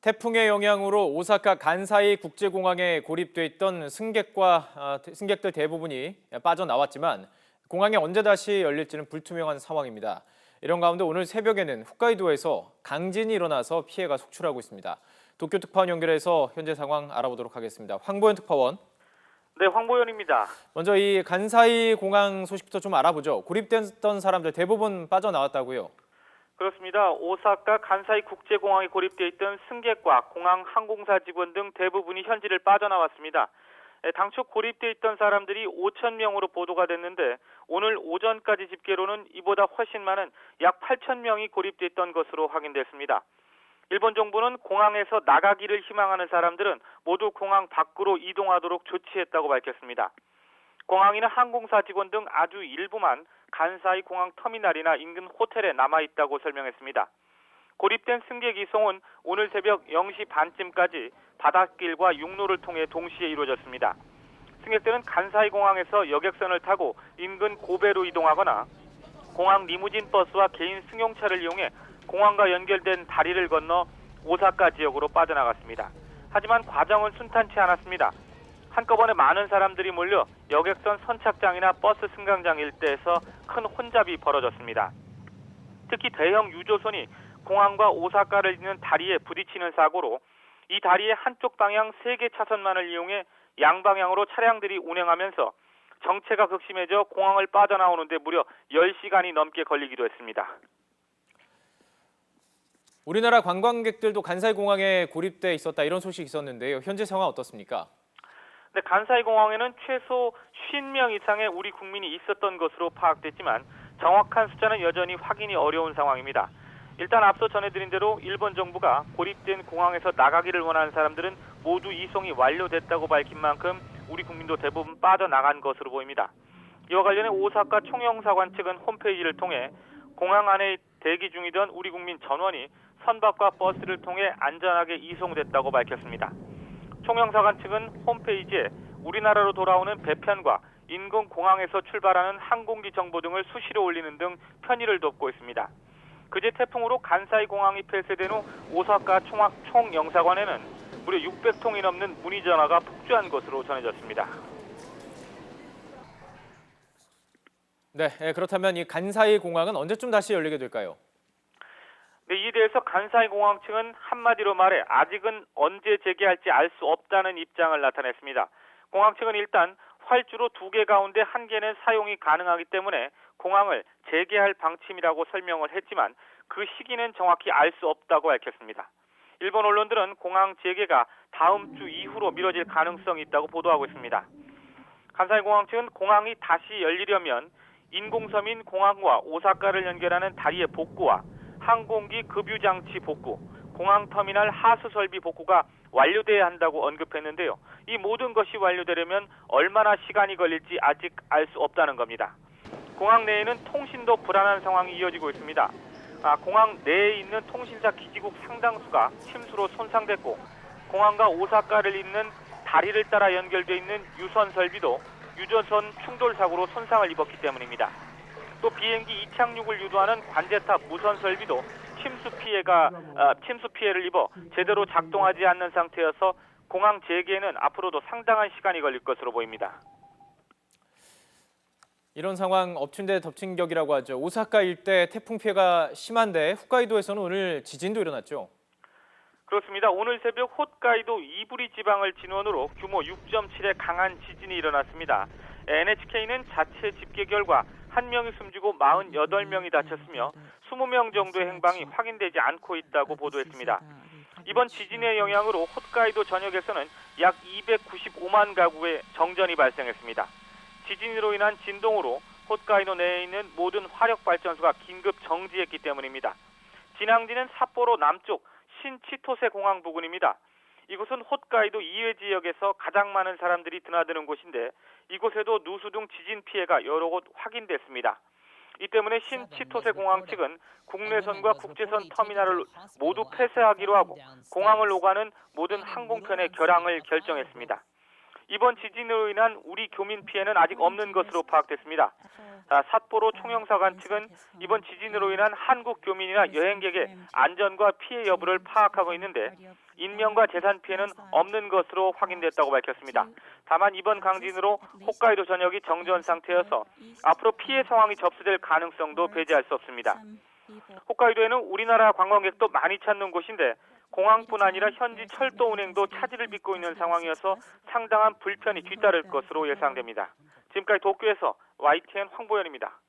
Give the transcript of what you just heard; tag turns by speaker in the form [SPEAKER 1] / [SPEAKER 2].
[SPEAKER 1] 태풍의 영향으로 오사카 간사이 국제공항에 고립돼 있던 승객들 대부분이 빠져나왔지만 공항이 언제 다시 열릴지는 불투명한 상황입니다. 이런 가운데 오늘 새벽에는 홋카이도에서 강진이 일어나서 피해가 속출하고 있습니다. 도쿄 특파원 연결해서 현재 상황 알아보도록 하겠습니다. 황보현 특파원.
[SPEAKER 2] 네, 황보현입니다.
[SPEAKER 1] 먼저 이 간사이 공항 소식부터 좀 알아보죠. 고립됐던 사람들 대부분 빠져나왔다고요?
[SPEAKER 2] 그렇습니다. 오사카 간사이 국제공항에 고립돼 있던 승객과 공항 항공사 직원 등 대부분이 현지를 빠져나왔습니다. 당초 고립돼 있던 사람들이 5천 명으로 보도가 됐는데 오늘 오전까지 집계로는 이보다 훨씬 많은 약 8천 명이 고립돼 있던 것으로 확인됐습니다. 일본 정부는 공항에서 나가기를 희망하는 사람들은 모두 공항 밖으로 이동하도록 조치했다고 밝혔습니다. 공항이나 항공사 직원 등 아주 일부만 간사이 공항 터미널이나 인근 호텔에 남아있다고 설명했습니다. 고립된 승객 이송은 오늘 새벽 0시 반쯤까지 바닷길과 육로를 통해 동시에 이루어졌습니다. 승객들은 간사이 공항에서 여객선을 타고 인근 고베로 이동하거나 공항 리무진 버스와 개인 승용차를 이용해 공항과 연결된 다리를 건너 오사카 지역으로 빠져나갔습니다. 하지만 과정은 순탄치 않았습니다. 한꺼번에 많은 사람들이 몰려 여객선 선착장이나 버스 승강장 일대에서 큰 혼잡이 벌어졌습니다. 특히 대형 유조선이 공항과 오사카를 잇는 다리에 부딪히는 사고로 이 다리의 한쪽 방향 3개 차선만을 이용해 양방향으로 차량들이 운행하면서 정체가 극심해져 공항을 빠져나오는데 무려 10시간이 넘게 걸리기도 했습니다.
[SPEAKER 1] 우리나라 관광객들도 간사이 공항에 고립돼 있었다 이런 소식이 있었는데요. 현재 상황 어떻습니까?
[SPEAKER 2] 네, 간사이 공항에는 최소 50명 이상의 우리 국민이 있었던 것으로 파악됐지만 정확한 숫자는 여전히 확인이 어려운 상황입니다. 일단 앞서 전해드린 대로 일본 정부가 고립된 공항에서 나가기를 원하는 사람들은 모두 이송이 완료됐다고 밝힌 만큼 우리 국민도 대부분 빠져나간 것으로 보입니다. 이와 관련해 오사카 총영사관 측은 홈페이지를 통해 공항 안에 대기 중이던 우리 국민 전원이 선박과 버스를 통해 안전하게 이송됐다고 밝혔습니다. 총영사관 측은 홈페이지에 우리나라로 돌아오는 배편과 인근 공항에서 출발하는 항공기 정보 등을 수시로 올리는 등 편의를 돕고 있습니다. 그제 태풍으로 간사이 공항이 폐쇄된 후 오사카 총영사관에는 무려 600통이 넘는 문의 전화가 폭주한 것으로 전해졌습니다.
[SPEAKER 1] 네, 그렇다면 이 간사이 공항은 언제쯤 다시 열리게 될까요?
[SPEAKER 2] 네, 이에 대해서 간사이 공항 측은 한마디로 말해 아직은 언제 재개할지 알 수 없다는 입장을 나타냈습니다. 공항 측은 일단 활주로 2개 가운데 1개는 사용이 가능하기 때문에 공항을 재개할 방침이라고 설명을 했지만 그 시기는 정확히 알 수 없다고 밝혔습니다. 일본 언론들은 공항 재개가 다음 주 이후로 미뤄질 가능성이 있다고 보도하고 있습니다. 간사이 공항 측은 공항이 다시 열리려면 인공섬인 공항과 오사카를 연결하는 다리의 복구와 항공기 급유 장치 복구, 공항 터미널 하수 설비 복구가 완료돼야 한다고 언급했는데요. 이 모든 것이 완료되려면 얼마나 시간이 걸릴지 아직 알 수 없다는 겁니다. 공항 내에는 통신도 불안한 상황이 이어지고 있습니다. 공항 내에 있는 통신사 기지국 상당수가 침수로 손상됐고 공항과 오사카를 잇는 다리를 따라 연결돼 있는 유선 설비도 유조선 충돌 사고로 손상을 입었기 때문입니다. 또 비행기 이착륙을 유도하는 관제탑 무선 설비도 침수 피해를 입어 제대로 작동하지 않는 상태여서 공항 재개에는 앞으로도 상당한 시간이 걸릴 것으로 보입니다.
[SPEAKER 1] 이런 상황 엎친 데 덮친 격이라고 하죠. 오사카 일대 태풍 피해가 심한데 홋카이도에서는 오늘 지진도 일어났죠.
[SPEAKER 2] 그렇습니다. 오늘 새벽 홋카이도 이부리 지방을 진원으로 규모 6.7의 강한 지진이 일어났습니다. NHK는 자체 집계 결과 1명이 숨지고 48명이 다쳤으며 20명 정도의 행방이 확인되지 않고 있다고 보도했습니다. 이번 지진의 영향으로 홋카이도 전역에서는 약 295만 가구의 정전이 발생했습니다. 지진으로 인한 진동으로 홋카이도 내에 있는 모든 화력발전소가 긴급 정지했기 때문입니다. 진앙지는 삿포로 남쪽 신치토세 공항 부근입니다. 이곳은 홋카이도 이외 지역에서 가장 많은 사람들이 드나드는 곳인데 이곳에도 누수 등 지진 피해가 여러 곳 확인됐습니다. 이 때문에 신치토세 공항 측은 국내선과 국제선 터미널을 모두 폐쇄하기로 하고 공항을 오가는 모든 항공편의 결항을 결정했습니다. 이번 지진으로 인한 우리 교민 피해는 아직 없는 것으로 파악됐습니다. 삿포로 총영사관 측은 이번 지진으로 인한 한국 교민이나 여행객의 안전과 피해 여부를 파악하고 있는데 인명과 재산 피해는 없는 것으로 확인됐다고 밝혔습니다. 다만 이번 강진으로 홋카이도 전역이 정전 상태여서 앞으로 피해 상황이 접수될 가능성도 배제할 수 없습니다. 홋카이도에는 우리나라 관광객도 많이 찾는 곳인데 공항뿐 아니라 현지 철도 운행도 차질을 빚고 있는 상황이어서 상당한 불편이 뒤따를 것으로 예상됩니다. 지금까지 도쿄에서 YTN 황보현입니다.